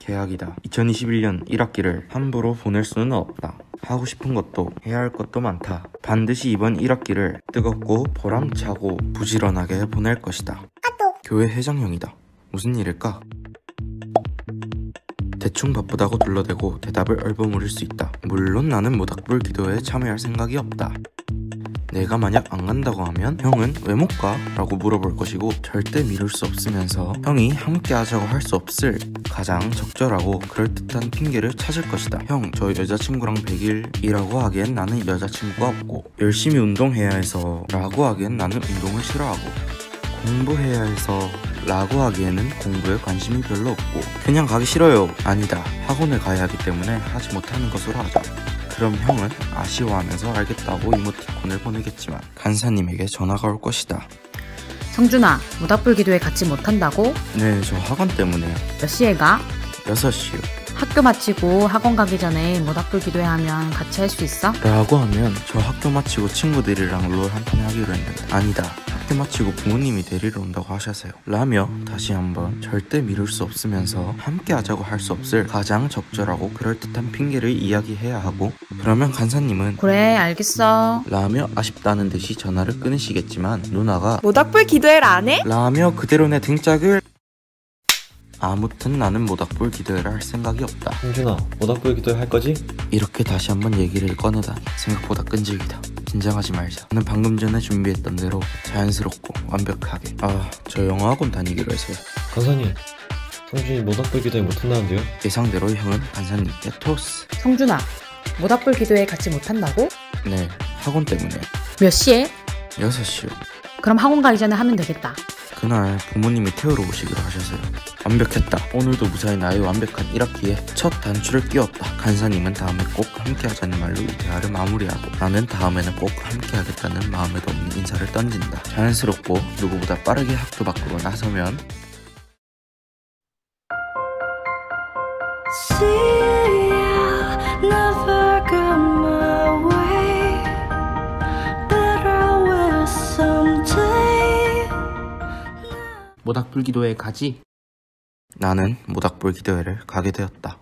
계약이다. 2021년 1학기를 함부로 보낼 수는 없다. 하고 싶은 것도 해야 할 것도 많다. 반드시 이번 1학기를 뜨겁고 보람차고 부지런하게 보낼 것이다. 교회 회장형이다. 무슨 일일까? 대충 바쁘다고 둘러대고 대답을 얼버무릴 수 있다. 물론 나는 모닥불 기도회에 참여할 생각이 없다. 내가 만약 안 간다고 하면 형은 왜 못 가? 라고 물어볼 것이고, 절대 미룰 수 없으면서 형이 함께 하자고 할 수 없을 가장 적절하고 그럴듯한 핑계를 찾을 것이다. 형, 저 여자친구랑 100일이라고 하기엔 나는 여자친구가 없고, 열심히 운동해야 해서 라고 하기엔 나는 운동을 싫어하고, 공부해야 해서 라고 하기에는 공부에 관심이 별로 없고, 그냥 가기 싫어요. 아니다, 학원을 가야 하기 때문에 하지 못하는 것으로 하자. 그럼 형은 아쉬워하면서 알겠다고 이모티콘을 보내겠지만 간사님에게 전화가 올 것이다. 성준아, 모닥불 기도회 같이 못한다고? 네, 저 학원 때문에요. 몇 시에 가? 6시요. 학교 마치고 학원 가기 전에 모닥불 기도회 하면 같이 할 수 있어? 라고 하면 저 학교 마치고 친구들이랑 롤 한판 하기로 했는데, 아니다, 학교 마치고 부모님이 데리러 온다고 하셔서요. 라며 다시 한번 절대 미룰 수 없으면서 함께 하자고 할 수 없을 가장 적절하고 그럴듯한 핑계를 이야기해야 하고, 그러면 간사님은 그래, 알겠어 라며 아쉽다는 듯이 전화를 끊으시겠지만, 누나가 모닥불 기도회를 안 해? 라며 그대로 내 등짝을. 아무튼 나는 모닥불 기도회를 할 생각이 없다. 성준아, 모닥불 기도회 할 거지? 이렇게 다시 한번 얘기를 꺼내다니 생각보다 끈질기다. 긴장하지 말자. 나는 방금 전에 준비했던 대로 자연스럽고 완벽하게. 저 영어학원 다니기로 해서요. 간사님, 성준이 모닥불 기도회 못한다는데요? 예상대로 형은 간사님께 토스. 성준아, 모닥불 기도회 같이 못한다고? 네, 학원 때문에. 몇 시에? 6시요. 그럼 학원 가기 전에 하면 되겠다. 그날 부모님이 태우러 오시기로 하셔서요. 완벽했다. 오늘도 무사히 나의 완벽한 1학기에 첫 단추를 끼웠다. 간사님은 다음에 꼭 함께 하자는 말로 이 대화를 마무리하고, 나는 다음에는 꼭 함께 하겠다는 마음에도 없는 인사를 던진다. 자연스럽고 누구보다 빠르게 학교 밖으로 나서면 모닥불 기도회 가지? 나는 모닥불 기도회를 가게 되었다.